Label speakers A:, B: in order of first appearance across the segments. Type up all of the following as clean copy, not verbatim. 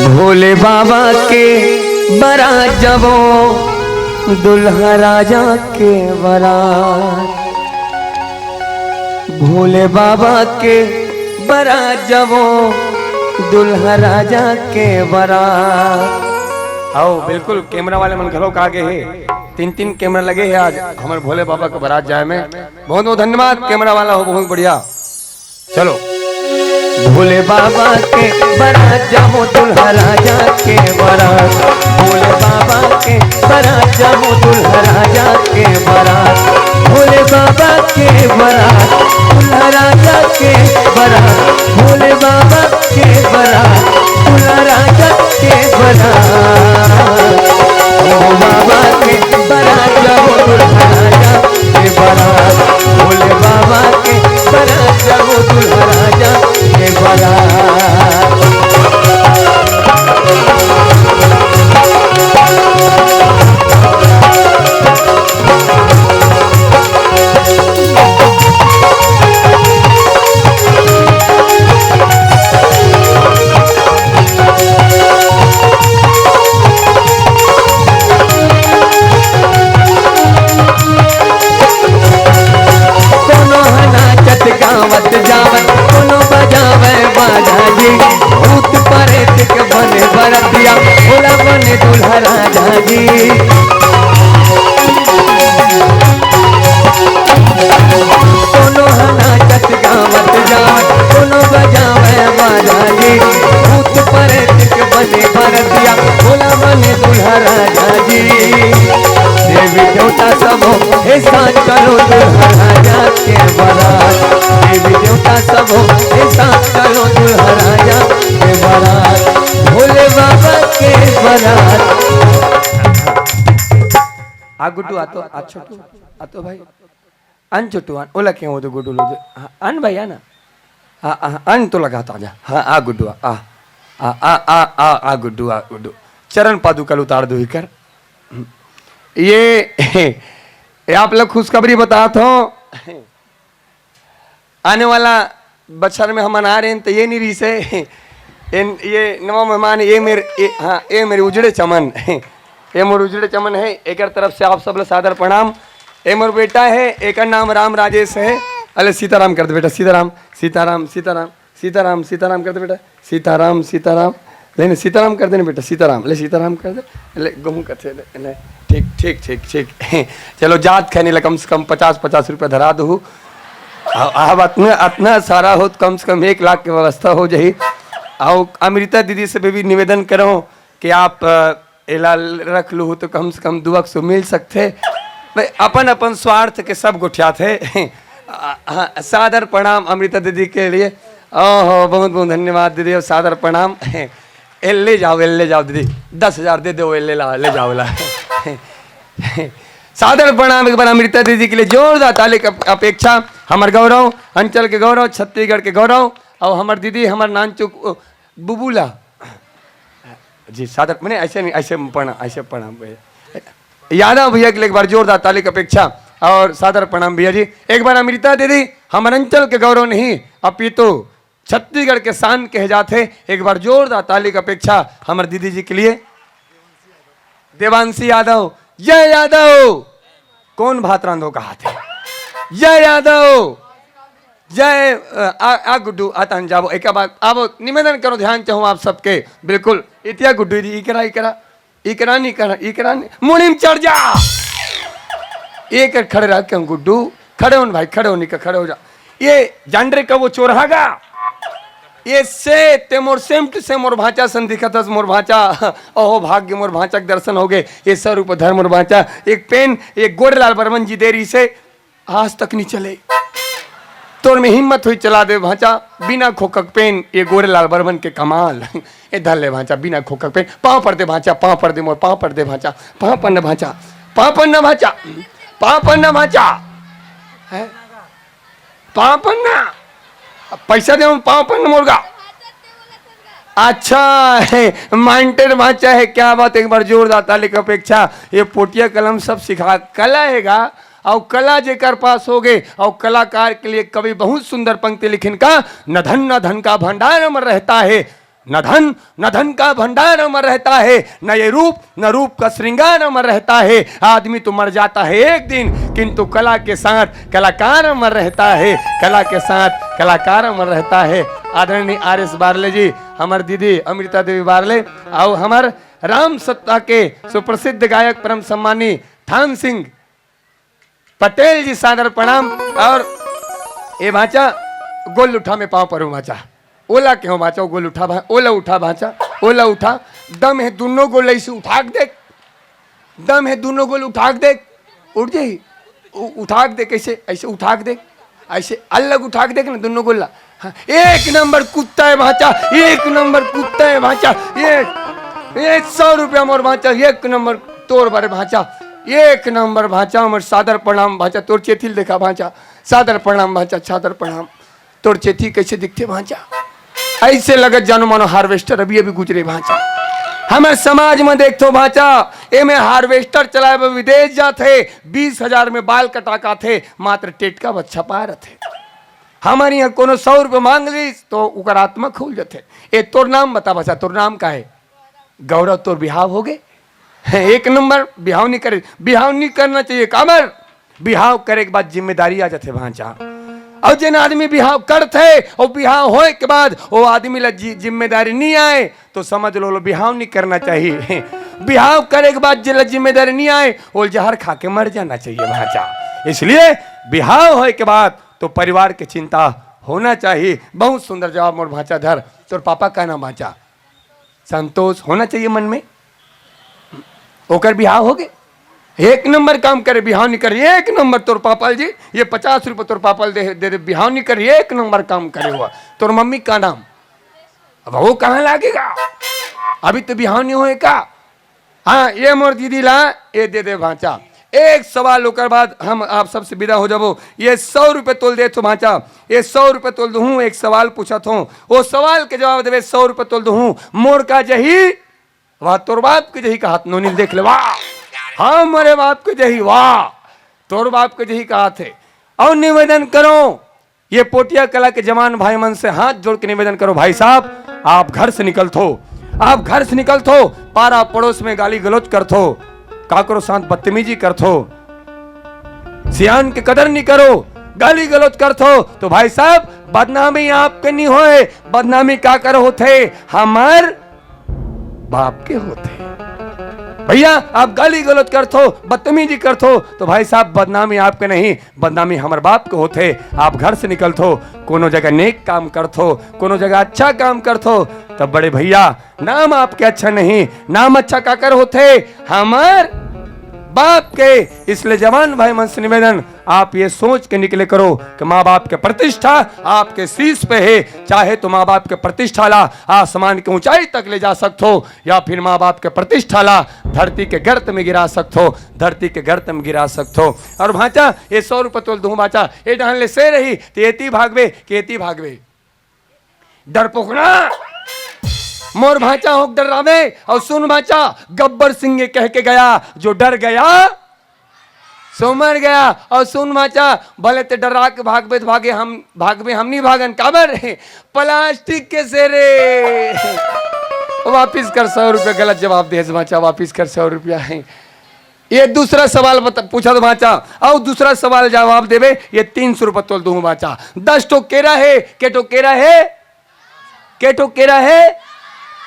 A: भोले बाबा के बारात जबो दुल्हा राजा के बारात। भोले बाबा के बारात जबो दुल्हा राजा के बारात। आओ बिल्कुल कैमरा वाले मन घरों का आगे है, 3 कैमरा लगे हैं आज हमारे भोले बाबा के बारात जाए में। बहुत बहुत धन्यवाद कैमरा वाला हो, बहुत बढ़िया। चलो भोले बाबा के बारात जाओ दुल्हा राजा के बारात। भोले बाबा के बारात जाओ दुल्हा राजा के बारात। भोले बाबा के बारात दुल्हा राजा के बारात। भोले बाबा के बारात दुल्हा राजा के बारात। भोले बाबा के बारात जाओ दुल्हा राजा के बारात। भोले बाबा के बारात जाओ दुल्हा राजा के बारात। गावत जावत कोनो बजावे बाजा जी। भूत प्रेत के बने बरतिया भोला बने दुल्हा राजा जी। कोनो नाचत गावत जावत कोनो बजावे बाजा जी। भूत प्रेत के बने बरतिया भोला बने दुल्हा राजा जी। देवी देवता सब हे साथ चलो दुल्हा राजा के बारात। देवी देवता सब हे साथ चलो दुल्हा राजा के बारात। भोले बाबा के बारात। आ गुड्डू आ तो आ छोटू आ तो भाई अन छोटू अन ओला क्यों हो तो गुड्डू लो अन भाई आना अन तो लगाता जा। हाँ आ गुड्डू आ आ आ आ आ आ गुड्डू आ गुड्डू चरण पादुका उतार दो कर। ये आप लोग खुशखबरी बताते हो, आने वाला बच्चर में हम मना रहे हैं तो ये नहीं रही से ये नवा मेहमान ये मेरे उजड़े चमन ये मोर उजड़े चमन है। एक तरफ से आप सब लोग सादर प्रणाम। ये मोर बेटा है, एक नाम राम राजेश है। अरे सीताराम कर दे बेटा, सीताराम सीताराम सीताराम सीताराम सीताराम कर दे बेटा, सीताराम सीताराम नहीं सीताराम कर देने बेटा, सीताराम ले सीताराम कर दे ले गहूँ कथे ले ठीक ठीक ठीक ठीक। चलो जात खाने कम से कम 50-50 रुपये धरा दो। अब इतना सारा हो तो कम से कम 1 लाख की व्यवस्था हो जाए। आओ अमृता दीदी से भी निवेदन करो कि आप एला रख लो तो कम से कम 2 मिल सकते। भाई अपन अपन स्वार्थ के सब गुठिया थे। सादर प्रणाम अमृता दीदी के लिए। ओहो बहुत बहुत धन्यवाद दीदी और सादर प्रणाम। ले जाओ दीदी 10,000 दे दो ले जाओ ला। सादर प्रणाम एक बार अमृता दीदी के लिए जोरदार ताली की अपेक्षा। हमार गौरव अंचल के गौरव छत्तीसगढ़ के गौरव और हमार दीदी हमार नानचुक बुबूला जी सादर मैंने ऐसे नहीं ऐसे प्रणाम यादव भैया के लिए एक बार जोरदार ताली की अपेक्षा और सादर प्रणाम भैया जी। एक बार अमृता दीदी हमारे अंचल के गौरव नहीं अपितु छत्तीसगढ़ के शान कहे जाते। एक बार जोरदार ताली की अपेक्षा हमारे दीदी जी के लिए। देवांशी यादव जय यादव कौन भात रांधो कहा थे जय यादव जय आ गुड्डू आता जाबो एक बात अब निवेदन करो ध्यान चाहूँ आप सबके बिल्कुल इतिया गुड्डू दी इकरा इकरा इकरा नहीं करा इकरा मुनिम चढ़ जा एक खड़े रह क्यों गुड्डू खड़े हो भाई खड़े होने का खड़े हो जा। ये जानडरे का वो चोरहागा ये से ते मोर सेम टू सेम मोर भांचा सन दिखत मोर भांचा। ओहो भाग्य मोर भांचा के दर्शन हो गए। ये स्वरूप धर्म मोर भांचा एक पेन एक गोरेलाल बर्मन जी देरी से आज तक नहीं चले। तोर में हिम्मत हुई चला दे भांचा बिना खोकक पेन। ये गोरेलाल बर्मन के कमाल ये धर ले भांचा बिना खोकक पेन। पाँव पर दे भांचा पाँव पर दे मोर पाँव पर दे भांचा पाँव पर न भांचा पाँव पर न भांचा पाँव पर न भांचा है पाँव पर न पैसा दे पाँव पर न मुर्गा। अच्छा है माइंटेड भांचा है क्या बात। एक बार जोरदार ताली की अपेक्षा। ये पोटिया कलम सब सिखा कला हैगा और कला जेकर पास हो गए और कलाकार के लिए कवि बहुत सुंदर पंक्ति लिखिन का न धन का भंडार में रहता है न धन का भंडार अमर रहता है, न ये रूप न रूप का श्रृंगार अमर रहता है। आदमी तो मर जाता है एक दिन, किंतु कला के साथ कलाकार अमर रहता है, कला के साथ कलाकार अमर रहता है। आदरणीय RS बारले जी, हमार दीदी अमृता देवी बारले और हमार राम सत्ता के सुप्रसिद्ध गायक परम सम्मानी थान सिंह पटेल जी, सादर प्रणाम। और ये भाचा गोल उठा में पाँव पर भाचा, ओला क्यों भाचा, गोल उठा ओला उठा भाचा, ओला उठा, दम है दोनों गोल ऐसे उठा देख, दम है दोनों गोल उठा देख, उठ जाए, उठा दे, कैसे ऐसे उठा देख, ऐसे अलग उठा देख ना दोनों गोला। हाँ, एक नंबर कुत्ता है भाचा, एक नंबर कुत्ता है भाचा, ये 100 रुपया मोर भाचा, एक नंबर तोड़ बारे भाचा, एक नंबर भाचा। हमर सादर प्रणाम भाचा, तोर चेथिल देखा भाचा, सादर प्रणाम भाचा, सादर प्रणाम। तोर चेथी कैसे दिखते भाचा, ऐसे लगत जानो मानो हार्वेस्टर अभी अभी गुजरे भाचा। हमें समाज में देखो भाचा, ए में हार्वेस्टर चलाए विदेश जाते, 20,000 में बाल कटा थे, मात्र टेटका बच्चा पा रहे थे। हमारे यहाँ कोनो 100 रुपये मांग ली तो उकर आत्मा खोल जाते। ए तोर नाम बता बचा, तोर नाम का है? गौरव। तोर बिहाव हो गए? एक नंबर बिहाव नहीं करे, बिहाव नहीं करना चाहिए कामर। बिहाव करे के बाद जिम्मेदारी आ जाते भांचा। और जिन आदमी बिहाव करते और बिहाव होए के बाद वो आदमी ला जिम्मेदारी नहीं आए तो समझ लो बिहाव नहीं करना चाहिए। बिहाव करे के बाद जिला जिम्मेदारी नहीं आए वो जहर खा के मर जाना चाहिए भांचा। इसलिए बिहाव होए के बाद तो परिवार की चिंता होना चाहिए। बहुत सुंदर जवाब मोर भांचा धर। तोर पापा का नाम भांचा? संतोष होना चाहिए मन में। ओकर बिहाव हो गए, एक नंबर काम करे, बिहाव नहीं करे, एक नंबर। तोर पापा जी ये 50 रुपये तोर पापा दे दे, बिहाव नहीं करे, एक नंबर काम करे हुआ। तोर मम्मी का नाम? अब वो कहाँ लागेगा, अभी तो बिहाव नहीं होए का। हाँ ये मोर दीदी ला ये दे दे भांचा। एक सवाल होकर बाद हम आप सबसे विदा हो जाबो। ये 100 रुपये तोल दे तो भांचा, ये 100 रुपये तोल दूँ। एक सवाल पूछा था, वो सवाल के जवाब देवे 100 रुपये तोल दूँ। मोर का जही वाह, तोर बाप के जही का हाथ नोनील देख ले, वाह हाँ मेरे बाप के जही, वाह तोर बाप के जही कहा थे। और निवेदन करो ये पोटिया कला के जवान भाई मन से हाथ जोड़ के निवेदन करो, भाई साहब आप घर से निकल थो, आप घर से निकल थो, पारा पड़ोस में गाली गलौज कर थो, काकरो साथ बदतमीजी कर थो, सियान के कदर नहीं करो, गाली गलौज कर थो तो भाई साहब बदनामी आपके नहीं होए, बदनामी का कर होते हमार बाप के होते। भैया आप गाली गलौज कर थो, बदतमीजी कर थो तो भाई साहब बदनामी आपके नहीं, बदनामी हमारे बाप के होते। आप घर से निकल थो, कोनो जगह नेक काम कर थो, कोनो जगह अच्छा काम कर थो, तब बड़े भैया नाम आपके अच्छा नहीं, नाम अच्छा काकर होते हमार बाप के। इसलिए जवान भाई मन से निवेदन आप ये सोच के निकले करो कि माँ बाप के प्रतिष्ठा आपके शीश पे है। चाहे तो माँ बाप के प्रतिष्ठा ला आसमान की ऊंचाई तक ले जा सकते हो, या फिर माँ बाप के प्रतिष्ठा ला धरती के गर्त में गिरा सकते हो, धरती के गर्त में गिरा सकते हो। और भाचा ये 100 रुपये तोल दूँ भाचा, ये डाल ले से रही तो एती भागवे कि एती भागवे, डरपोकना मोर भाचा हो डरावे। और सुन भाचा गब्बर सिंह ये कह के गया, जो डर गया सो मर गया। और सुन भाचा भले ते डरा के भागवे तो भागे, हम भागवे हम नहीं भागन काबर प्लास्टिक के सेरे। वापिस कर 100 रुपये, गलत जवाब दे भाचा, वापिस कर 100 रुपया है। ये दूसरा सवाल पूछा तो भाचा, और दूसरा सवाल जवाब देवे ये 300 रुपये तोल दूं भाचा। 10 ठो केरा है, के ठो केरा है, के ठो केरा है,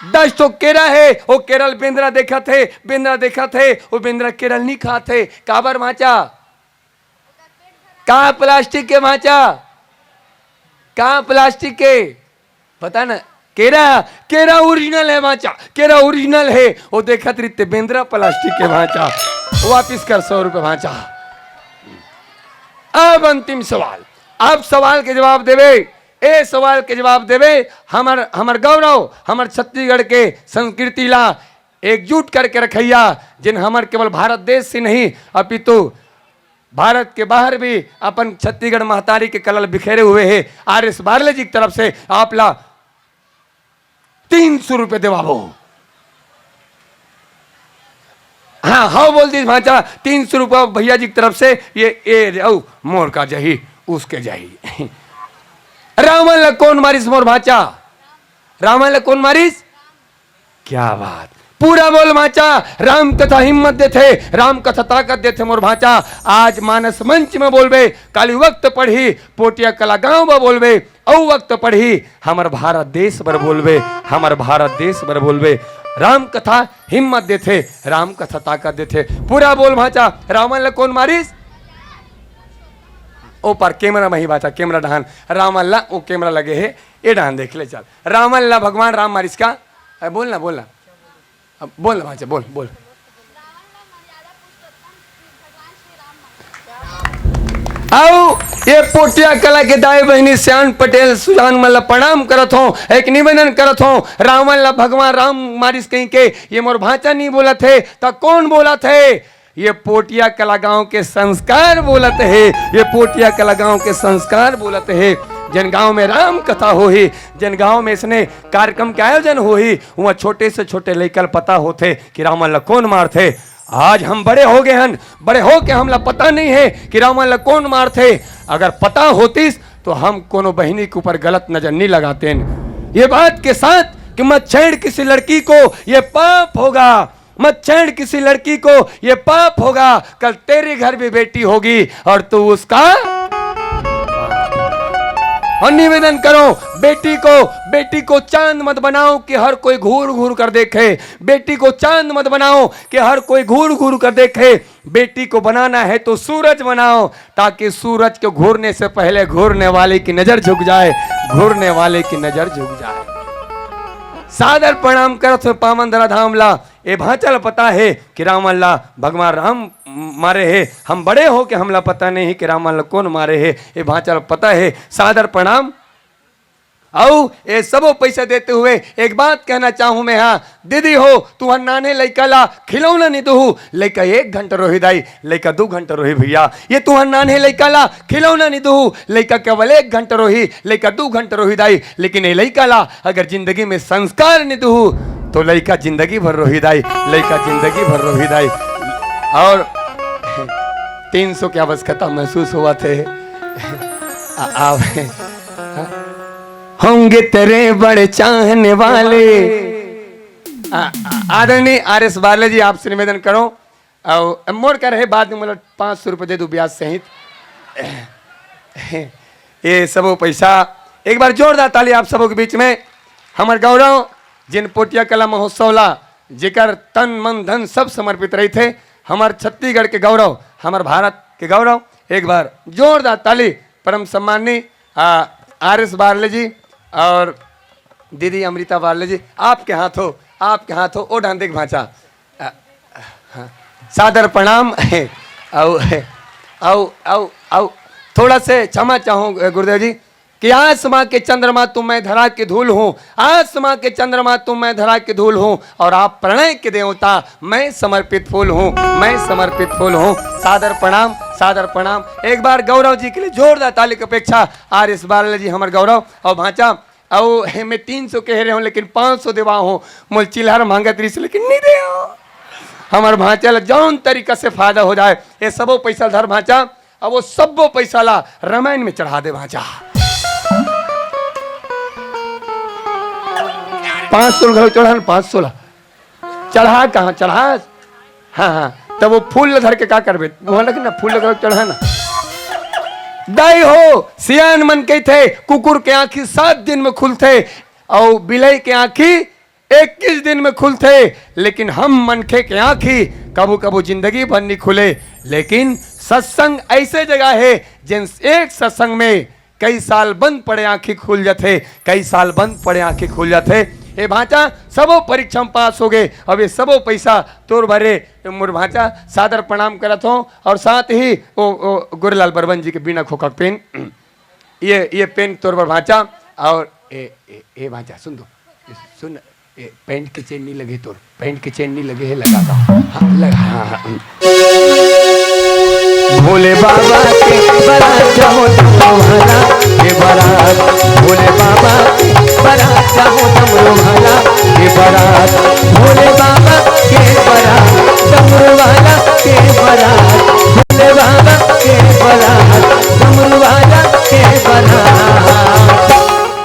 A: 10 ठो केरा है। वो केरल बेंद्रा देखा थे, बेंद्रा देखा थे, वो बेंद्रा केरल नहीं खाते काबर भाचा, कहाँ प्लास्टिक के भाचा, कहाँ प्लास्टिक के पता ना। केरा केरा ओरिजिनल है भाचा, केरा ओरिजिनल है। वो देखा थे बेंद्रा प्लास्टिक के भाचा। वापिस कर 100 रुपये भाचा। अब अंतिम सवाल, अब सवाल के जवाब देवे, ए सवाल के जवाब देवे हमर गौरव, हमर छत्तीसगढ़ के संस्कृति ला एकजुट करके रखैया, जिन हमर केवल भारत देश से नहीं अपितु भारत के बाहर भी अपन छत्तीसगढ़ महतारी के कलल बिखेरे हुए हैं। RS बारले जी की तरफ से आप ला 300 रुपये देवाबो। हाँ हाँ बोल दी भाचा, 300 रुपये भैया जी की तरफ से। ये मोर का जही उसके जही रावण ला कौन मारिस मोर भाचा, रावण ला कौन मारिस? क्या बात, पूरा बोल भाचा। राम कथा हिम्मत देथे, राम कथा ताकत देथे मोर भाचा। आज मानस मंच में बोलबे, काली वक्त पढ़ी पोटिया कला गांव में बोलबे, औ वक्त पढ़ी हमर भारत देश पर बोलबे, हमर भारत देश पर बोलबे। राम कथा हिम्मत देथे, राम कथा ताकत देथे। पूरा बोल भाचा। रावण ला कौन मारिस? ओ पर कैमरा में ही बाचा, कैमरा डहान रावण ला वो कैमरा लगे है, ये डहान देख ले चल। रावण ला भगवान राम मारिस का? बोलना बोलना बोल भाचा, बोल बोल। आओ ये पोटिया कला के दाई बहनी श्यान पटेल सुजान मल्ला प्रणाम करत हो, एक निवेदन करत हो। रावण ला भगवान राम मारिस कहीं के ये मोर भाचा नहीं बोला थे तो कौन बोला थे? ये पोटिया कला गांव के संस्कार बोलत है, ये पोटिया कला गांव के संस्कार बोलत है। जिन गांव में राम कथा हो ही, जिन गांव में इसने कार्यक्रम के आयोजन हो ही, वहां छोटे से छोटे लेकर पता होते कि रावण ला कौन मार थे। आज हम बड़े हो गए हैं, बड़े हो के हमला पता नहीं है कि रावण ला कौन मार थे। अगर पता होतीस तो हम कोनो बहनी के ऊपर गलत नजर नहीं लगाते। ये बात के साथ कि मत छेड़ किसी लड़की को, ये पाप होगा। मत छेड़ किसी लड़की को, ये पाप होगा। कल तेरे घर भी बेटी होगी और तू उसका। और निवेदन करो बेटी को चांद मत बनाओ कि हर कोई घूर घूर कर देखे। बेटी को चांद मत बनाओ कि हर कोई घूर घूर कर देखे। बेटी को बनाना है तो सूरज बनाओ, ताकि सूरज के घूरने से पहले घूरने वाले की नजर झुक जाए, घूरने वाले की नजर झुक जाए। सादर प्रणाम करत हो पावन धरा धाम ला। ए भाचल पता है कि रावण ला भगवान राम मारे है। हम बड़े हो के हमला पता नहीं कि रावण ला कौन मारे है। ए भाचल पता है। सादर प्रणाम। आओ ये सबो पैसा देते हुए एक बात कहना चाहूं मैं। हाँ दीदी हो तू नाने लइका ला खिलौना नहीं दू, लइका 1 घंटा रोही दाई, लइका 2 घंटा रोही भैया। ये तू नाने लइका ला खिलौना नहीं दू, लइका केवल 1 घंटा रोही, लइका 2 घंटा रोही दाई। लेकिन ये लइका ला अगर जिंदगी में संस्कार नहीं दू तो लइका जिंदगी भर रोही दाई, लइका जिंदगी भर रोही दाई। और 300 की आवश्यकता महसूस हुआ थे। होंगे तेरे बड़े चाहने वाले। आदरणीय RS बाले जी आपसे निवेदन करो और मोड़ कर रहे बाद में मतलब 500 रुपये दे दो ब्याज सहित। ये सबो पैसा एक बार जोरदार ताली आप सबों के बीच में। हमार गौरव जिन पोटिया कला महोत्सव ला जेकर तन मन धन सब समर्पित रहे थे, हमार छत्तीसगढ़ के गौरव, हमार भारत के गौरव। एक बार जोरदार ताली परम सम्माननीय RS बारले जी और दीदी अमृता बारले जी। आपके हाथ हो, आपके हाथ हो। ओ डांदेक भाचा सादर प्रणाम। आओ आओ आओ आओ थोड़ा से क्षमा चाहूँ गुरुदेव जी कि आसमां के चंद्रमा तुम मैं धरा के धूल हूँ, आसमां के चंद्रमा तुम मैं धरा के धूल हूँ, और आप प्रणय के देवता मैं समर्पित फूल हूँ, मैं समर्पित फूल हूँ। सादर प्रणाम, सादर प्रणाम। एक बार गौरव जी के लिए जोरदार ताली की अपेक्षा। RS बारले जी हमारे गौरव और भाचा। और मैं 300 कह रहे हूँ लेकिन 500 देवा हूँ। मोल चिल्हर मांगत रही लेकिन नहीं दे हमारे भाचा जौन तरीका से फायदा हो जाए। ये सबो पैसा धर भाचा, अब वो सबो पैसा ला रामायण में चढ़ा दे भाचा। 500 घर चढ़ा, 500 ला चढ़ा कहाँ चढ़ा। हाँ हाँ तब वो फूल धर के क्या करबे ना, फूल चढ़ा ना। दाई हो सियान मन के थे, कुकुर के आंखी 7 दिन में खुलते और बिलाई के आंखी 21 दिन में खुलते, लेकिन हम मनखे के आंखी कबू कबू जिंदगी भर नहीं खुले। लेकिन सत्संग ऐसे जगह है जिन एक सत्संग में कई साल बंद पड़े आंखें खुल जाते, कई साल बंद पड़े आंखें खुल जाते। ये भाचा सबो परीक्षा में पास हो गए। अब ये सबो पैसा तोर भरे मोर भाचा सादर प्रणाम करत हो। और साथ ही वो गुरुलाल बर्मन जी के बिना खोखा पेन, ये पेन तोर भर भाचा। और ए भाचा सुन दो, सुन पैंट के चेन नहीं लगे, तोर पैंट के चेन नहीं लगे है, लगा दो। हाँ लगा। हाँ भोले बाबा के बारात जाओ तुम्हारा के बारात, भोले बाबा के बारात जाओ तुम्हारा के बारात, भोले बाबा के बारात डमरूवाला के बारात, भोले बाबा के बारात डमरूवाला के बारात।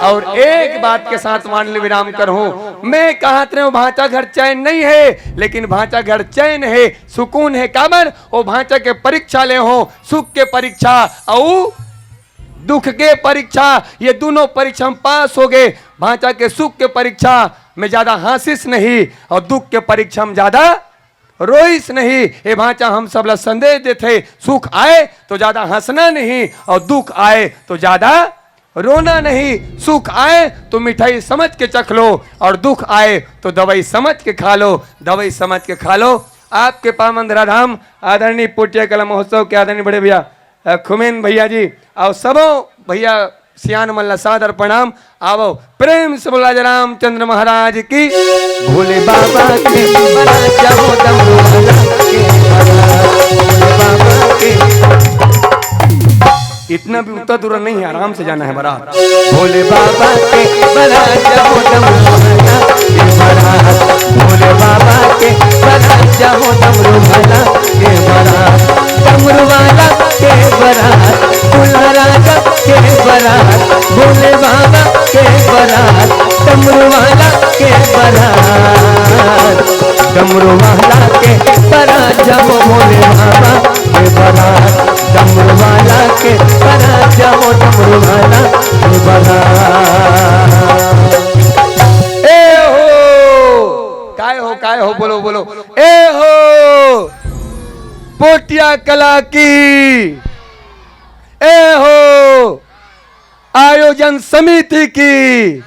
A: और एक बात के साथ मान ले विराम कर हूं। मैं कहत रहे भांचा घर चैन नहीं है, लेकिन भांचा घर चैन है, सुकून है। काबर वो भांचा के परीक्षा ले हो, सुख के परीक्षा और दुख के परीक्षा, ये दोनों परीक्षा में पास हो गए। भांचा के सुख के परीक्षा में ज्यादा हासिस नहीं और दुख के परीक्षा में ज्यादा रोइस नहीं। ये भांचा हम सब ला संदेश देते, सुख आए तो ज्यादा हंसना नहीं और दुख आए तो ज्यादा रोना नहीं। सुख आए तो मिठाई समझ के चख लो और दुख आए तो दवाई समझ के खा लो, दवाई समझ के खा लो। आपके पावन राधाम आदरणीय पोटिया कला महोत्सव के आदरणीय बड़े भैया खुमेन भैया जी और सबो भैया सियान मल्ला सादर प्रणाम। आवो प्रेम से बोला जय रामचंद्र महाराज की। भोले बाबा के बराजा हो डमरू वाला के भोले बाबा के। इतना भी उतना दूर नहीं है, आराम से जाना है बारात। भोले बाबा के बराजा हो डमरू वाला के बारात, भोले बाबा के बराजा हो डमरू वाला के बारात, डमरू वाला के बारात, दूल्हा राजा के बारात, भोले बाबा के बारात, डमरू वाला के बारात, डमरू वाला के बारात, जब भोले बाबा के बारात, डमरू वाला के बारात, जब डमरू वाला के बारात। ए हो काय हो बोलो बोलो। ए हो पोटिया कला की, ए हो आयोजन समिति की,